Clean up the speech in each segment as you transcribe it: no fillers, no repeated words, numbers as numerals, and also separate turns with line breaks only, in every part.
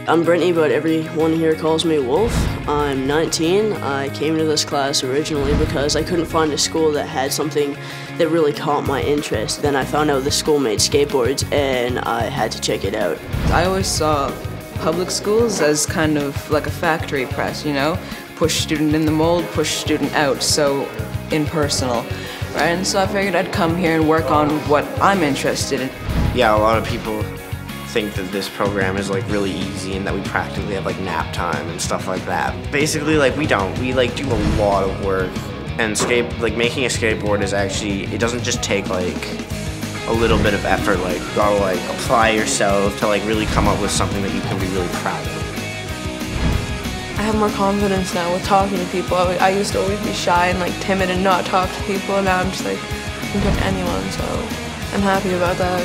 I'm Brittany, but everyone here calls me Wolf. I'm 19. I came to this class originally because I couldn't find a school that had something that really caught my interest. Then I found out the school made skateboards and I had to check it out.
I always saw public schools as kind of like a factory press, you know? Push student in the mold, push student out, so impersonal, right? And so I figured I'd come here and work on what I'm interested in.
Yeah, a lot of people think that this program is like really easy and that we practically have like nap time and stuff like that. Basically, like we don't. We like do a lot of work, and making a skateboard is actually, it doesn't just take like a little bit of effort. Like you gotta like apply yourself to like really come up with something that you can be really proud of.
I have more confidence now with talking to people. I used to always be shy and like timid and not talk to people, and now I'm just like, I can talk to anyone, so I'm happy about that.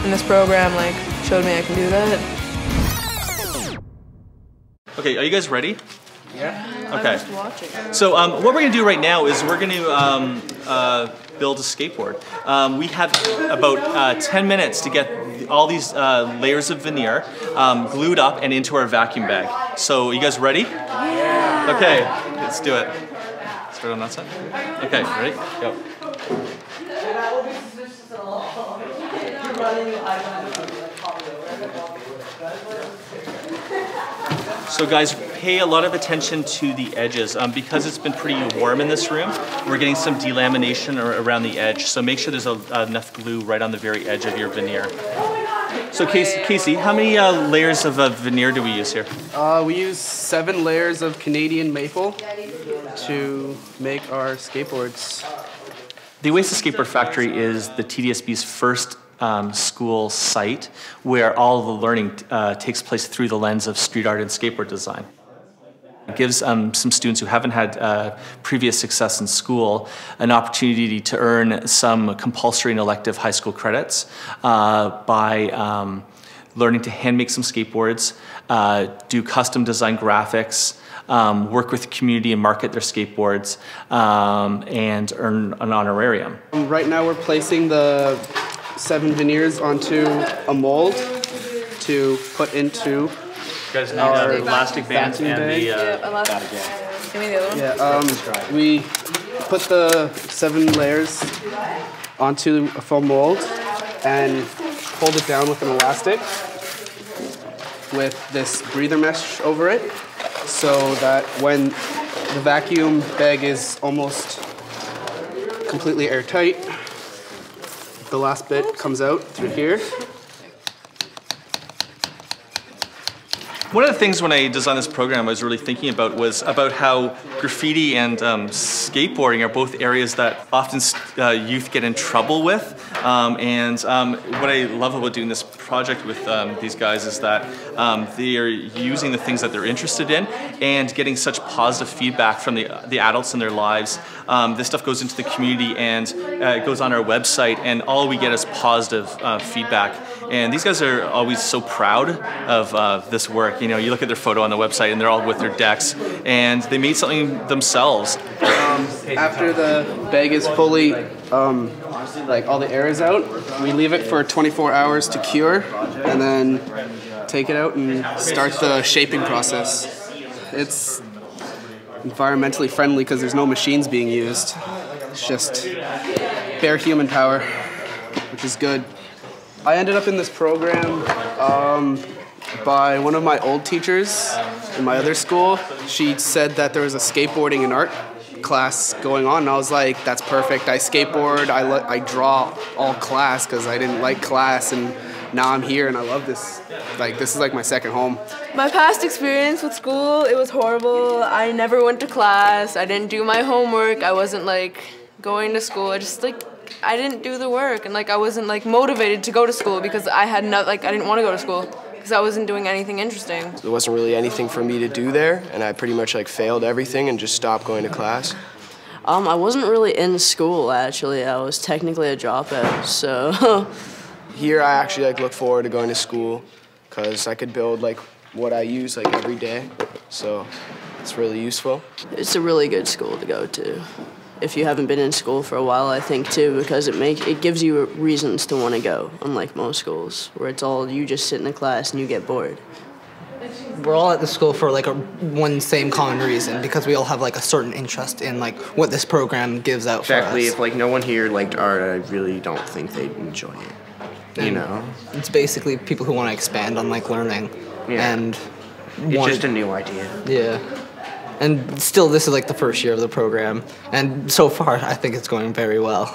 And this program like showed me I can do that.
Okay, are you guys ready?
Yeah.
Okay.
I'm just watching.
So what we're going to do right now is we're going to build a skateboard. We have about 10 minutes to get all these layers of veneer glued up and into our vacuum bag. So you guys ready?
Yeah.
Okay, let's do it. Start on that side. Okay, ready? Go. So guys, pay a lot of attention to the edges. Because it's been pretty warm in this room, we're getting some delamination around the edge. So make sure there's enough glue right on the very edge of your veneer. So Casey, how many layers of veneer do we use here?
We use 7 layers of Canadian maple to make our skateboards.
The Oasis Skateboard Factory is the TDSB's first school site where all the learning takes place through the lens of street art and skateboard design. It gives some students who haven't had previous success in school an opportunity to earn some compulsory and elective high school credits by learning to hand make some skateboards, do custom design graphics, work with the community and market their skateboards, and earn an honorarium.
Right now we're placing the 7 veneers onto a mold to put into
You guys need
our
elastic bands and
bag.
Give me the other one.
Yeah, we put the 7 layers onto a foam mold and hold it down with an elastic with this breather mesh over it, so that when the vacuum bag is almost completely airtight, the last bit comes out through here.
One of the things when I designed this program I was really thinking about was about how graffiti and skateboarding are both areas that often youth get in trouble with. What I love about doing this project with these guys is that they are using the things that they're interested in and getting such positive feedback from the adults in their lives. This stuff goes into the community and it goes on our website, and all we get is positive feedback. And these guys are always so proud of this work. You know, you look at their photo on the website and they're all with their decks, and they made something themselves.
After the bag is fully, like all the air is out, we leave it for 24 hours to cure, and then take it out and start the shaping process. It's environmentally friendly because there's no machines being used. It's just bare human power, which is good. I ended up in this program by one of my old teachers in my other school. She said that there was a skateboarding and art class going on, and I was like, that's perfect. I skateboard, I draw all class because I didn't like class, and now I'm here and I love this. Like, this is like my second home.
My past experience with school, it was horrible. I never went to class. I didn't do my homework. I wasn't like going to school. I didn't do the work, and like I wasn't like motivated to go to school because I didn't want to go to school because I wasn't doing anything interesting.
There wasn't really anything for me to do there, and I pretty much like failed everything and just stopped going to class.
I wasn't really in school actually. I was technically a dropout, so.
Here I actually like look forward to going to school because I could build like what I use like every day, so it's really useful.
It's a really good school to go to. If you haven't been in school for a while, I think too, because it gives you reasons to want to go, unlike most schools, where it's all you just sit in a class and you get bored.
we're all at the school for like one same common reason, because we all have like a certain interest in like what this program gives out
Exactly.
for us.
If like no one here liked art, I really don't think they'd enjoy it. You know?
It's basically people who want to expand on like learning.
Yeah.
And
It's just a new idea.
Yeah. And still, this is like the first year of the program, and so far I think it's going very well.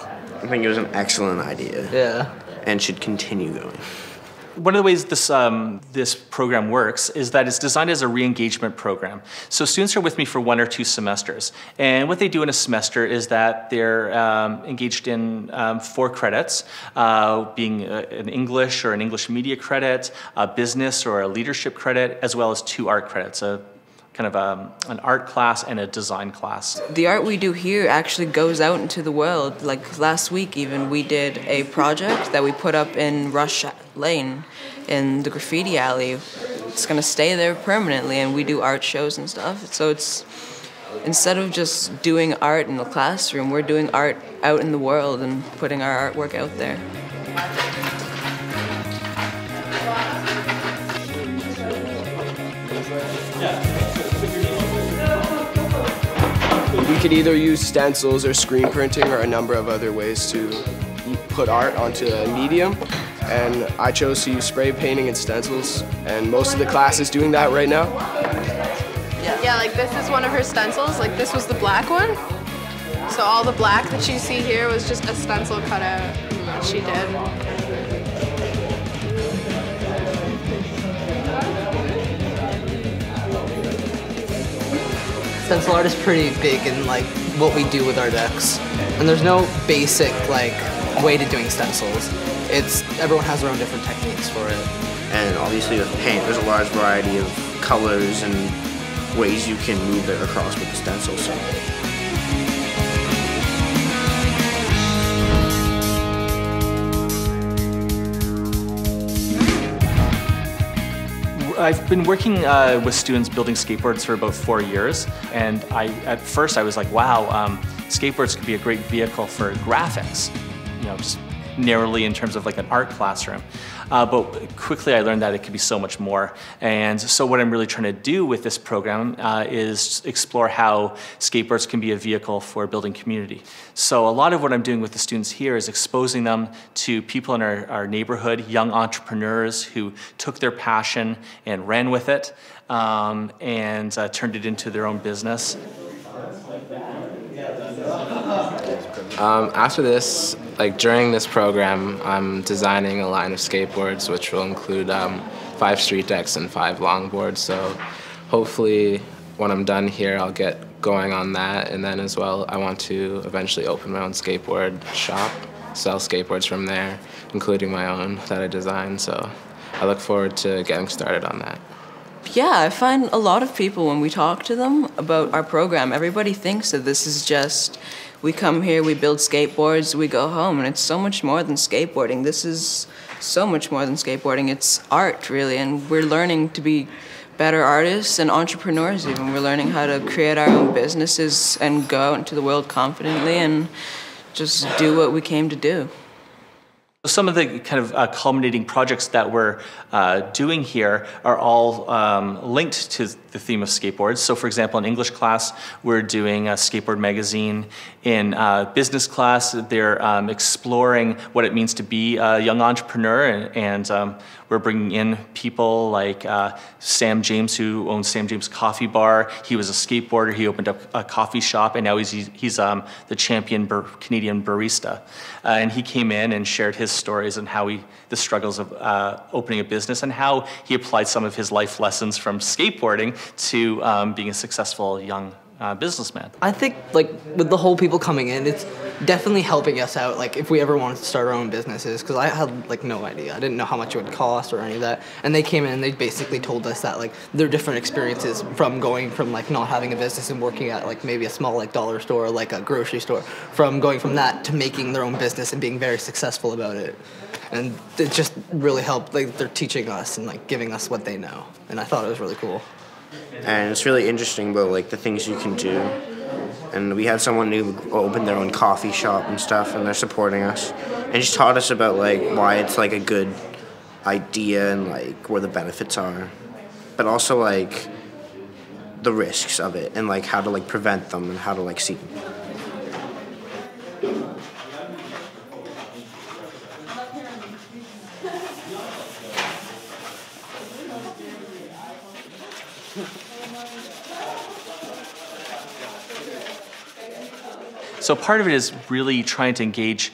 I think it was an excellent idea.
Yeah.
And should continue going.
One of the ways this program works is that it's designed as a re-engagement program. So students are with me for 1 or 2 semesters. And what they do in a semester is that they're engaged in 4 credits, being an English or an English media credit, a business or a leadership credit, as well as 2 art credits, kind of an art class and a design class.
The art we do here actually goes out into the world. Like last week even, we did a project that we put up in Rush Lane in the graffiti alley. It's gonna stay there permanently, and we do art shows and stuff. So it's, instead of just doing art in the classroom, we're doing art out in the world and putting our artwork out there.
We could either use stencils or screen printing or a number of other ways to put art onto a medium. And I chose to use spray painting and stencils, and most of the class is doing that right now.
Yeah, like this is one of her stencils. Like this was the black one. So all the black that you see here was just a stencil cutout that she did.
Stencil art is pretty big in like what we do with our decks, and there's no basic like way to doing stencils. Everyone has their own different techniques for it.
And obviously with paint, there's a large variety of colors and ways you can move it across with the stencil. So.
I've been working with students building skateboards for about 4 years, and at first I was like, wow, skateboards could be a great vehicle for graphics, you know, just narrowly in terms of like an art classroom. But quickly I learned that it could be so much more. And so what I'm really trying to do with this program is explore how skateboards can be a vehicle for building community. So a lot of what I'm doing with the students here is exposing them to people in our neighborhood, young entrepreneurs who took their passion and ran with it and turned it into their own business.
After this, like during this program, I'm designing a line of skateboards which will include 5 street decks and 5 longboards. So hopefully when I'm done here, I'll get going on that. And then as well, I want to eventually open my own skateboard shop, sell skateboards from there, including my own that I design. So I look forward to getting started on that.
Yeah, I find a lot of people, when we talk to them about our program, everybody thinks that this is just, we come here, we build skateboards, we go home, and it's so much more than skateboarding. This is so much more than skateboarding. It's art, really, and we're learning to be better artists and entrepreneurs even. We're learning how to create our own businesses and go out into the world confidently and just do what we came to do.
Some of the kind of culminating projects that we're doing here are all linked to the theme of skateboards. So for example, in English class, we're doing a skateboard magazine. In business class, they're exploring what it means to be a young entrepreneur, and we're bringing in people like Sam James, who owns Sam James Coffee Bar. He was a skateboarder, he opened up a coffee shop, and now he's the champion Canadian barista. And he came in and shared his stories and how the struggles of opening a business and how he applied some of his life lessons from skateboarding to being a successful young businessman.
I think like with the whole people coming in, it's definitely helping us out, like if we ever wanted to start our own businesses, because I had like no idea. I didn't know how much it would cost or any of that, and they came in and they basically told us that like their different experiences from going from like not having a business and working at like maybe a small like dollar store or like a grocery store, from going from that to making their own business and being very successful about it. And it just really helped. Like they're teaching us and like giving us what they know, and I thought it was really cool.
And it's really interesting about like the things you can do. And we had someone who opened their own coffee shop and stuff, and they're supporting us. And just taught us about like why it's like a good idea and like where the benefits are. but also like the risks of it and like how to like prevent them and how to like see them.
So part of it is really trying to engage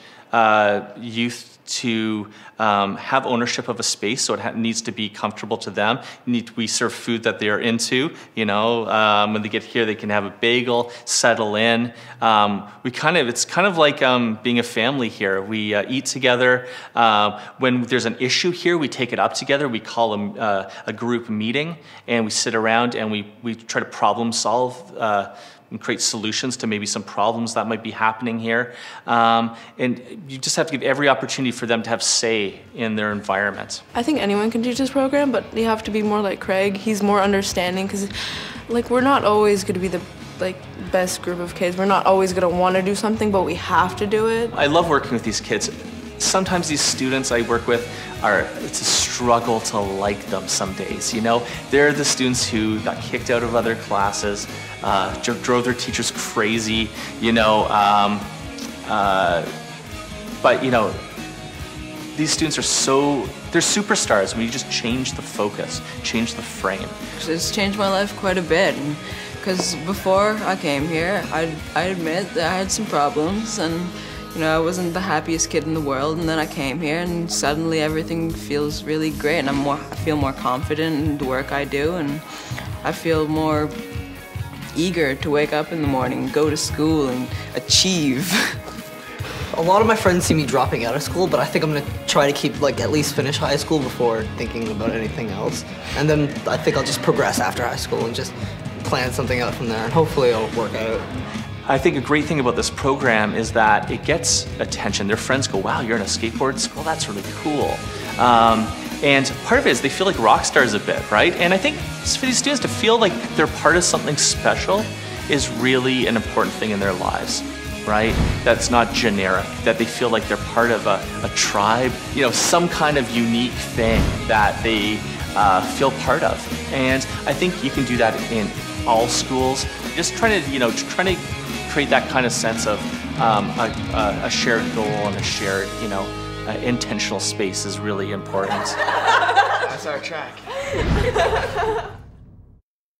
youth to have ownership of a space, so it needs to be comfortable to them. We serve food that they're into. You know, when they get here, they can have a bagel, settle in. It's kind of like being a family here. We eat together. When there's an issue here, we take it up together. We call a group meeting, and we sit around and we try to problem solve. And create solutions to maybe some problems that might be happening here. And you just have to give every opportunity for them to have say in their environment.
I think anyone can teach this program, but you have to be more like Craig. He's more understanding, because like we're not always going to be the best group of kids. We're not always going to want to do something, but we have to do it.
I love working with these kids. Sometimes these students I work with it's a struggle to like them some days, you know? They're the students who got kicked out of other classes, drove their teachers crazy, you know, but you know, these students are they're superstars when you just change the focus, change the frame.
It's changed my life quite a bit, because before I came here, I admit that I had some problems, and you know, I wasn't the happiest kid in the world, and then I came here and suddenly everything feels really great, and I feel more confident in the work I do, and I feel more eager to wake up in the morning, go to school, and achieve.
A lot of my friends see me dropping out of school, but I think I'm gonna try to keep, at least finish high school before thinking about anything else. And then I think I'll just progress after high school and just plan something out from there, and hopefully it'll work out.
I think a great thing about this program is that it gets attention. Their friends go, wow, you're in a skateboard school? That's really cool. And part of it is they feel like rock stars a bit, right? And I think for these students to feel like they're part of something special is really an important thing in their lives, right? That's not generic, that they feel like they're part of a tribe, you know, some kind of unique thing that they feel part of. And I think you can do that in all schools. Just trying to create that kind of sense of a shared goal and a shared, intentional space is really important.
That's our track.